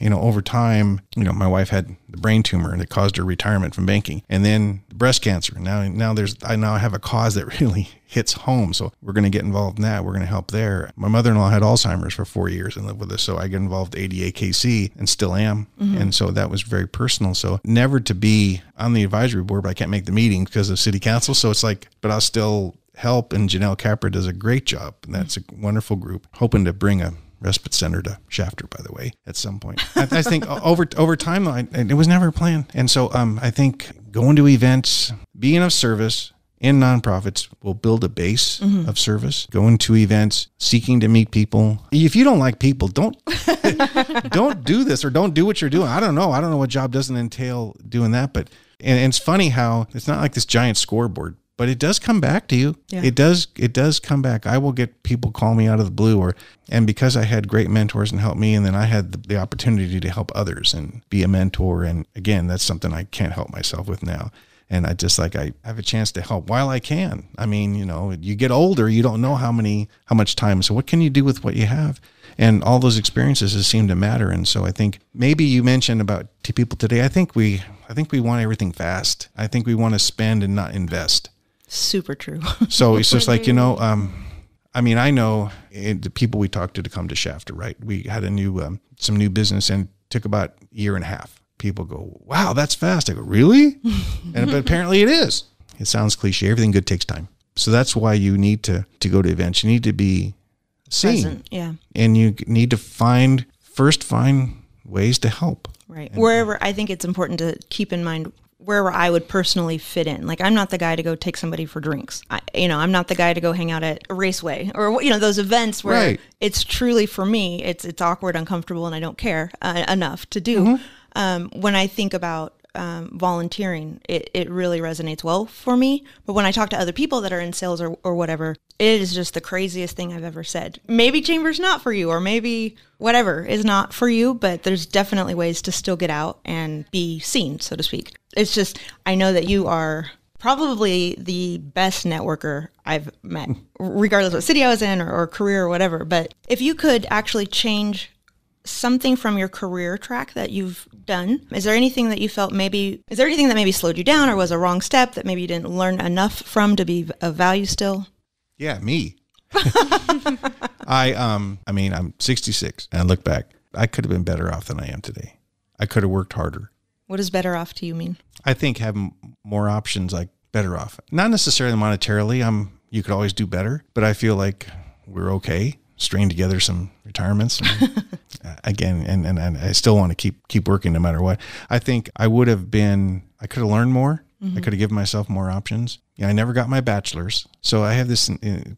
over time, my wife had the brain tumor and it caused her retirement from banking, and then breast cancer. Now I have a cause that really hits home. So we're going to get involved in that. We're going to help there. My mother-in-law had Alzheimer's for 4 years and lived with us. So I got involved at ADAKC and still am. Mm-hmm. And so that was very personal. So never to be on the advisory board, but I can't make the meeting because of city council. So it's like, but I'll still help. And Janelle Capra does a great job. And that's a wonderful group. Hoping to bring a respite center to Shafter, by the way, at some point. I think over time, though, it was never a plan. And so I think going to events, being of service in nonprofits will build a base mm-hmm. of service. Going to events, seeking to meet people. If you don't like people, don't do this, or don't do what you're doing. I don't know what job doesn't entail doing that. But and it's funny how it's not like this giant scoreboard, but it does come back to you. Yeah. It does come back. I will get people call me out of the blue, and because I had great mentors and helped me, and then I had the opportunity to help others and be a mentor. And again, that's something I can't help myself with now. And I have a chance to help while I can. I mean, you get older, you don't know how much time. So what can you do with what you have? And all those experiences seem to matter. And so I think maybe you mentioned about to people today, I think we want everything fast. I think we want to spend and not invest. Super true. So it's just like, I know the people we talked to come to Shafter, right? We had some new business and it took about a year and a half. People go, wow, that's fast. I go, really? But apparently it is. It sounds cliche. Everything good takes time. So that's why you need to go to events. You need to be seen. Present, yeah. And you need to find ways to help. Right. Wherever, I think it's important to keep in mind wherever I would personally fit in. Like, I'm not the guy to go take somebody for drinks. I'm not the guy to go hang out at a raceway or, those events where it's truly for me, it's awkward, uncomfortable, and I don't care enough to do. Mm-hmm. When I think about volunteering, it really resonates well for me. But when I talk to other people that are in sales or whatever, it is just the craziest thing I've ever said. Maybe chamber's not for you, or maybe whatever is not for you, but there's definitely ways to still get out and be seen, so to speak. It's just, I know that you are probably the best networker I've met, regardless of what city I was in or career or whatever. But if you could actually change something from your career track that you've done, is there anything that you felt is there anything that maybe slowed you down or was a wrong step that maybe you didn't learn enough from to be of value still? Yeah, me. I'm 66 and I look back, I could have been better off than I am today. I could have worked harder. What does better off to you mean? I think having more options, like better off. Not necessarily monetarily. You could always do better, but I feel like we're okay. String together some retirements again, and I still want to keep working no matter what. I think I could have learned more. Mm-hmm. I could have given myself more options. I never got my bachelor's, so I have this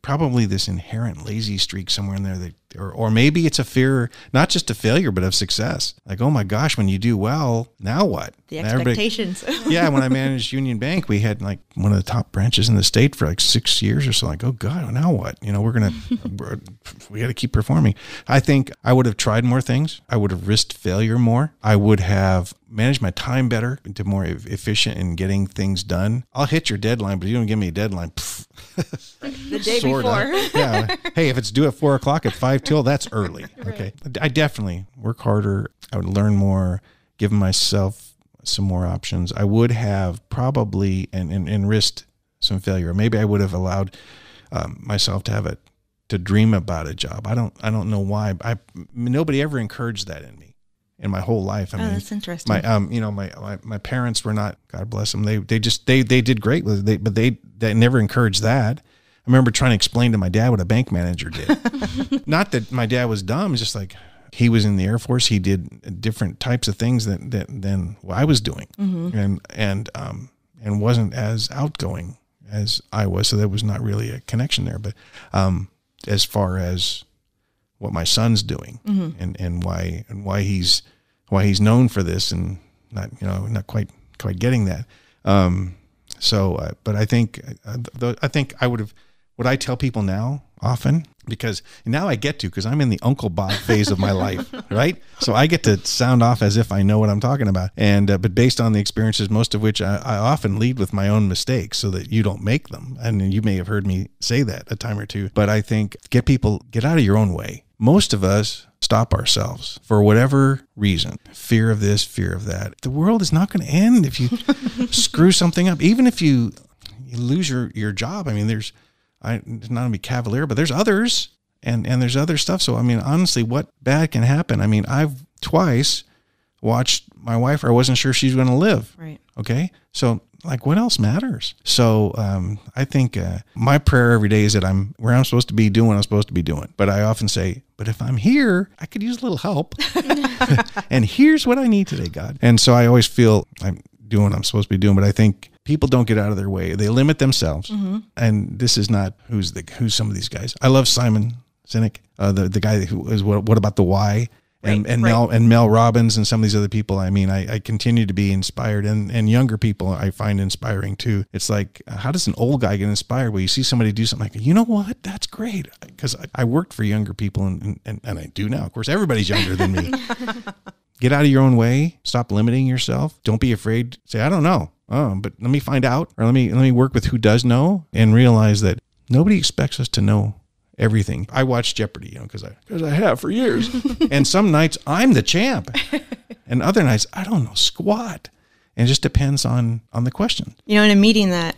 probably this inherent lazy streak somewhere in there or maybe it's a fear, not just of failure, but of success. Like, oh my gosh, when you do well, now what? The expectations. Yeah, when I managed Union Bank, we had like one of the top branches in the state for like 6 years or so. Like, oh God, now what? We got to keep performing. I think I would have tried more things. I would have risked failure more. I would have managed my time better, to more efficient in getting things done. I'll hit your deadline, but you don't give me a deadline. The day before. Yeah. Hey, if it's due at 4:00 at 5 till, that's early. Okay. I definitely work harder. I would learn more, give myself some more options. I would have probably and risked some failure. Maybe I would have allowed myself to dream about a job. I don't know why. Nobody ever encouraged that in me. In my whole life. I mean, that's interesting. My parents were not, God bless them. They did great with it, but they never encouraged that. I remember trying to explain to my dad what a bank manager did. Not that my dad was dumb. It's just like, he was in the Air Force. He did different types of things than what I was doing, mm-hmm. and wasn't as outgoing as I was. So there was not really a connection there. But as far as what my son's doing, mm-hmm. and why he's known for this, and not quite getting that. But I think what I tell people now often, because now I get to, because I'm in the Uncle Bob phase of my life, right? So I get to sound off as if I know what I'm talking about. And, but based on the experiences, most of which I often lead with my own mistakes so that you don't make them. And you may have heard me say that a time or two, but I think get out of your own way. Most of us stop ourselves for whatever reason. Fear of this, fear of that. The world is not going to end if you screw something up. Even if you lose your job. I mean, not to be cavalier, but there's others and there's other stuff. So, I mean, honestly, what bad can happen? I mean, I've twice watched my wife, or I wasn't sure she's going to live. Right. Okay. So, like, what else matters? So I think my prayer every day is that I'm where I'm supposed to be, doing what I'm supposed to be doing. But I often say, but if I'm here, I could use a little help. And here's what I need today, God. And so I always feel I'm doing what I'm supposed to be doing. But I think people don't get out of their way. They limit themselves. Mm-hmm. And this is not who's some of these guys. I love Simon Sinek, the guy who is what about the why? And Mel Robbins and some of these other people. I mean, I continue to be inspired, and younger people I find inspiring too. It's like, how does an old guy get inspired? Well, you see somebody do something like, you know what? That's great. Because I worked for younger people and I do now. Of course, everybody's younger than me. Get out of your own way. Stop limiting yourself. Don't be afraid. Say, I don't know. Oh, but let me find out, or let me work with who does know, and realize that nobody expects us to know everything. I watch Jeopardy, because I have for years. And some nights I'm the champ, and other nights I don't know squat. And it just depends on the question. In a meeting that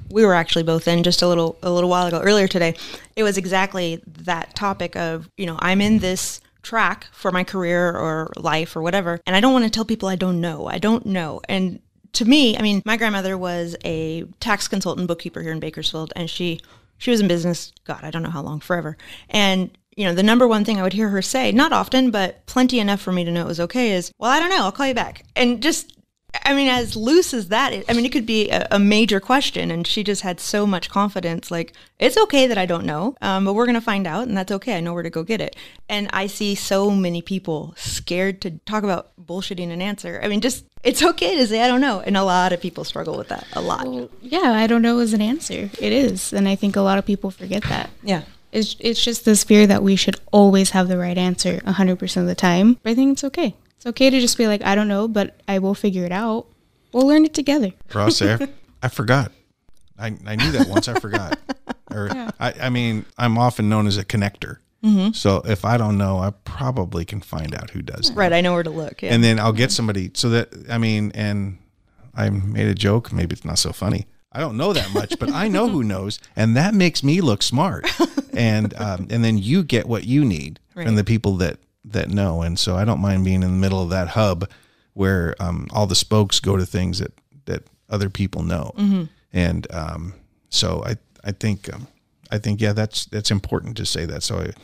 we were actually both in just a little while ago, earlier today, it was exactly that topic of, I'm in this track for my career or life or whatever, and I don't want to tell people I don't know. And to me, my grandmother was a tax consultant, bookkeeper here in Bakersfield, and she was in business, God, I don't know how long, forever. And the number one thing I would hear her say, not often, but plenty enough for me to know it was okay, is, well, I don't know, I'll call you back. And just, as loose as that is, it could be a major question, and she just had so much confidence, like, it's okay that I don't know, but we're going to find out, and that's okay, I know where to go get it. And I see so many people scared to talk about bullshitting an answer. It's okay to say I don't know, and a lot of people struggle with that, a lot. Well, yeah, I don't know is an answer. It is, and I think a lot of people forget that. Yeah. It's just this fear that we should always have the right answer 100% of the time, but I think it's okay. It's okay to just be like, I don't know, but I will figure it out. We'll learn it together. Or I'll say, I forgot. I knew that once, I forgot. Or yeah. I'm often known as a connector. Mm-hmm. So if I don't know, I probably can find out who does. Right, I know where to look. Yeah. And then I'll get somebody so that, and I made a joke, maybe it's not so funny. I don't know that much, but I know who knows, and that makes me look smart. And then you get what you need from the people that know. And so I don't mind being in the middle of that hub where all the spokes go to things that other people know. Mm-hmm. And so I think yeah, that's important to say that.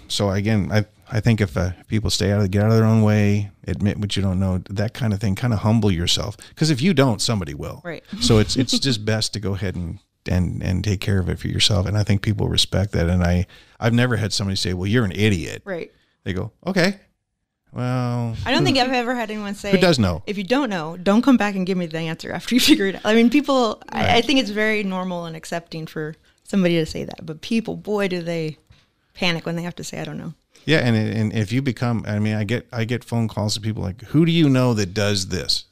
So again, I think if people get out of their own way, admit what you don't know, that kind of thing, kind of humble yourself, because if you don't, somebody will. Right. So it's just best to go ahead and take care of it for yourself. And I think people respect that. And I've never had somebody say, "Well, you're an idiot." Right. They go, "Okay. Well." I don't think I've ever had anyone say, "Who does know? If you don't know, don't come back and give me the answer after you figure it out." People, right. I think it's very normal and accepting for somebody to say that. But people, boy, do they panic when they have to say, "I don't know." Yeah, and if you become, I get phone calls to people like, "Who do you know that does this?"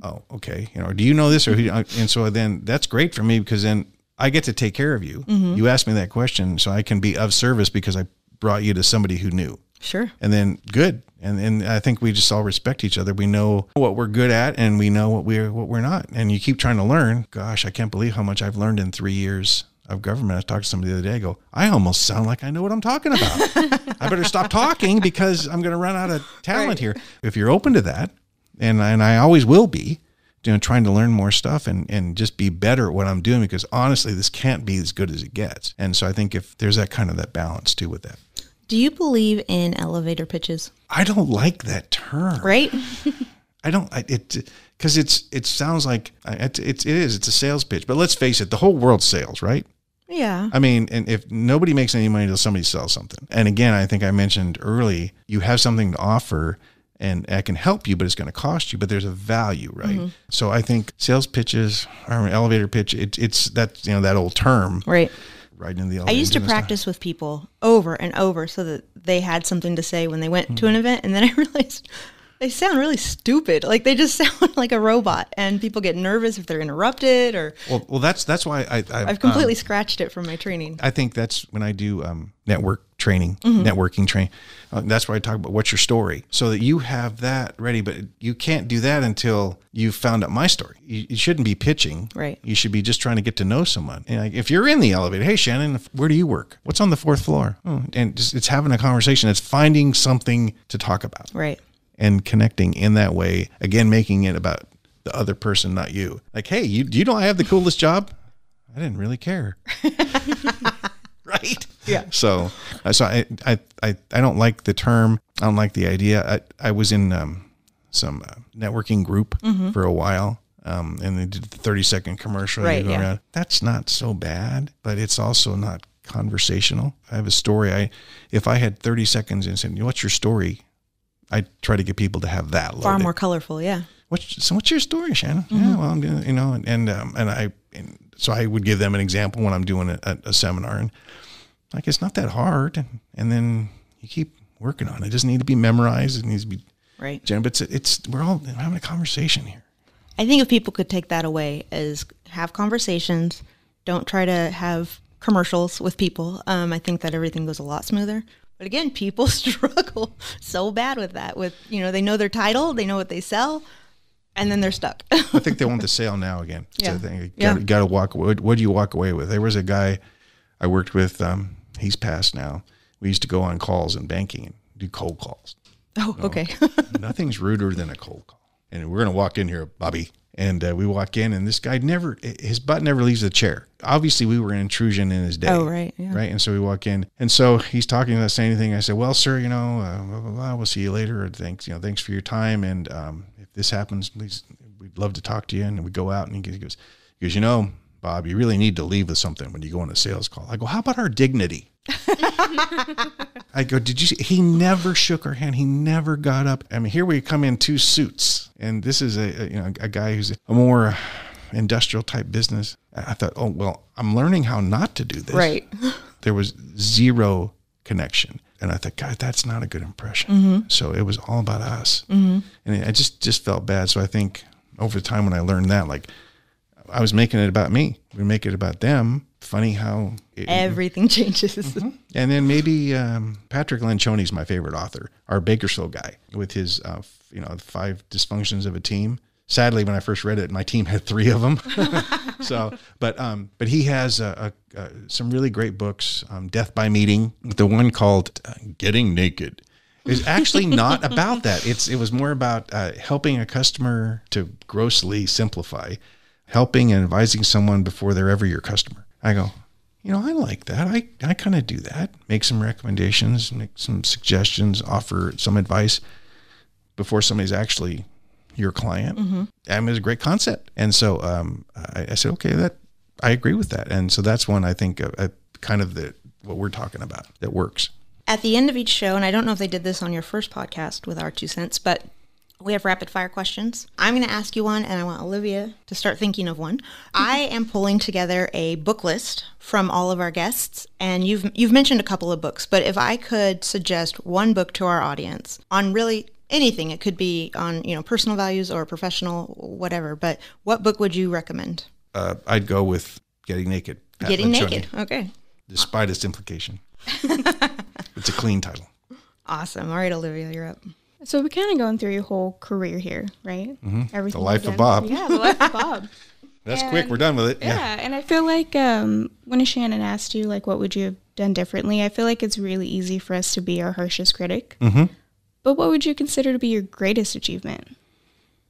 Oh, okay. Do you know this or who? And so then that's great for me, because then I get to take care of you. Mm-hmm. You asked me that question, so I can be of service because I brought you to somebody who knew. Sure. And then good. And I think we just all respect each other. We know what we're good at, and we know what we're not. And you keep trying to learn. Gosh, I can't believe how much I've learned in 3 years of government. I talked to somebody the other day, I go, I almost sound like I know what I'm talking about. I better stop talking because I'm going to run out of talent here. If you're open to that, and I always will be, trying to learn more stuff and just be better at what I'm doing, because honestly, this can't be as good as it gets. And so I think if there's that balance too with that. Do you believe in elevator pitches? I don't like that term. Right? I don't, because it sounds like it's a sales pitch, but let's face it, the whole world's sales, right? Yeah. And if nobody makes any money until somebody sells something. And again, I think I mentioned early, you have something to offer, and I can help you, but it's going to cost you, but there's a value, right? Mm-hmm. So I think sales pitches, or an elevator pitch, it's that, that old term. Right. Right in the elevator. I used to practice with people over and over so that they had something to say when they went to an event. And then I realized they sound really stupid. Like they just sound like a robot, and people get nervous if they're interrupted or. Well, that's why I've completely scratched it from my training. I think that's when I do networking training. That's where I talk about what's your story, so that you have that ready. But you can't do that until you've found out my story. You shouldn't be pitching. Right. You should be just trying to get to know someone. And like, if you're in the elevator, hey Shannon, where do you work? What's on the 4th floor? Oh, and it's having a conversation. It's finding something to talk about. Right. And connecting in that way, again, making it about the other person, not you. Like, hey, do you know I have the coolest job? I didn't really care. Right? Yeah. So I don't like the term. I don't like the idea. I was in some networking group for a while, and they did the 30-second commercial. Right, yeah. Around. That's not so bad, but it's also not conversational. I have a story. If I had 30 seconds and said, what's your story? I try to get people to have that loaded. Far more colorful, yeah. What's your story, Shannon? Mm-hmm. Yeah, well, I'm doing, so I would give them an example when I'm doing a seminar, and like, it's not that hard, and then you keep working on it. It doesn't need to be memorized. It needs to be right. But we're all having a conversation here. I think if people could take that away is have conversations, don't try to have commercials with people. I think that everything goes a lot smoother. But again, people struggle so bad with that. With, they know their title, they know what they sell, and then they're stuck. I think they want the sale now again. Yeah. So you got to walk away. What do you walk away with? There was a guy I worked with. He's passed now. We used to go on calls in banking and do cold calls. Oh, okay. Nothing's ruder than a cold call. And we're going to walk in here, Bobby. And we walk in, and this guy his butt never leaves the chair. Obviously, we were an intrusion in his day. Oh, right. Yeah. Right. And so we walk in, and so he's talking, not saying anything. I said, well, sir, blah, blah, blah, we'll see you later. Or thanks for your time. And if this happens, please, we'd love to talk to you. And we go out, and he goes, Bob, you really need to leave with something when you go on a sales call. I go, how about our dignity? I go, did you see? He never shook our hand. He never got up. I mean, here we come in 2 suits, and this is a guy who's a more industrial type business. I thought, oh, well, I'm learning how not to do this. Right. There was zero connection. And I thought, God, that's not a good impression. Mm-hmm. So it was all about us. Mm-hmm. And I just felt bad. So I think over the time when I learned that, like, I was making it about me. We make it about them. Funny how everything changes. Mm-hmm. And then maybe Patrick Lencioni's my favorite author, our Bakersfield guy, with his 5 dysfunctions of a team. Sadly, when I first read it, my team had 3 of them. But he has some really great books. Death by Meeting, the one called Getting Naked. It's actually not about that. It was more about helping a customer to grossly simplify, helping and advising someone before they're ever your customer. I go, I like that. I kind of do that. Make some recommendations, make some suggestions, offer some advice before somebody's actually your client. Mm-hmm. I mean, it's a great concept. And so I said, okay, I agree with that. And so that's one I think kind of what we're talking about that works. At the end of each show, and I don't know if they did this on your first podcast with our 2 cents, but we have rapid fire questions. I'm going to ask you one, and I want Olivia to start thinking of one. I am pulling together a book list from all of our guests, and you've mentioned a couple of books, but if I could suggest one book to our audience on really anything, it could be on personal values or professional, whatever. But what book would you recommend? I'd go with Getting Naked. Getting Naked. Okay. Despite its implication, it's a clean title. Awesome. All right, Olivia, you're up. So we're kind of going through your whole career here, right? Mm-hmm. Everything the life of Bob. Yeah, the life of Bob. That's quick. We're done with it. Yeah, and I feel like when Shannon asked you, like, what would you have done differently? I feel like it's really easy for us to be our harshest critic. Mm-hmm. But what would you consider to be your greatest achievement?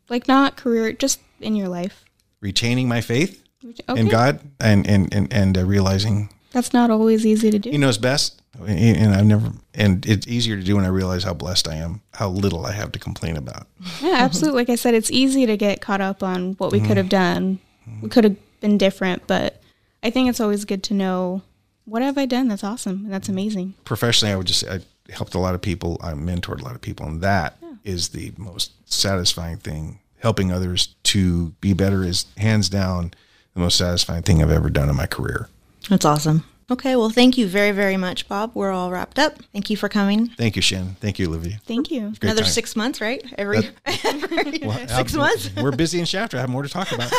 Like, not career, just in your life. Retaining my faith Okay. in God and realizing that's not always easy to do. He knows best. And it's easier to do when I realize how blessed I am, how little I have to complain about. Yeah, absolutely. Like I said, it's easy to get caught up on what we could have done. We could have been different, but I think it's always good to know, what have I done that's awesome and that's amazing. Professionally, I helped a lot of people. I mentored a lot of people, and that is the most satisfying thing. Helping others to be better is hands down the most satisfying thing I've ever done in my career. That's awesome. Okay, well, thank you very, very much, Bob. We're all wrapped up. Thank you for coming. Thank you, Shannon. Thank you, Olivia. Thank you. Another 6 months, right? Every 6 months? We're busy in Shafter. I have more to talk about.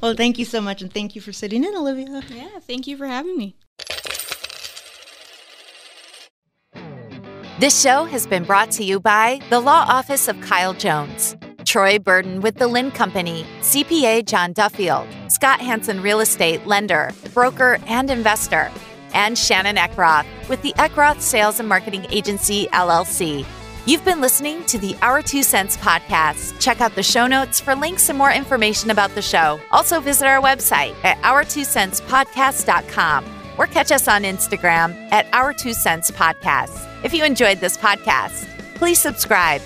Well, thank you so much, and thank you for sitting in, Olivia. Yeah, thank you for having me. This show has been brought to you by the Law Office of Kyle Jones, Troy Burton with the Lynn Company, CPA John Duffield, Scott Hansen Real Estate Lender, Broker and Investor, and Shannon Eckroth with the Eckroth Sales and Marketing Agency, LLC. You've been listening to the Our 2 Cents podcast. Check out the show notes for links and more information about the show. Also visit our website at our2centspodcast.com or catch us on Instagram at Our 2 Cents Podcast. If you enjoyed this podcast, please subscribe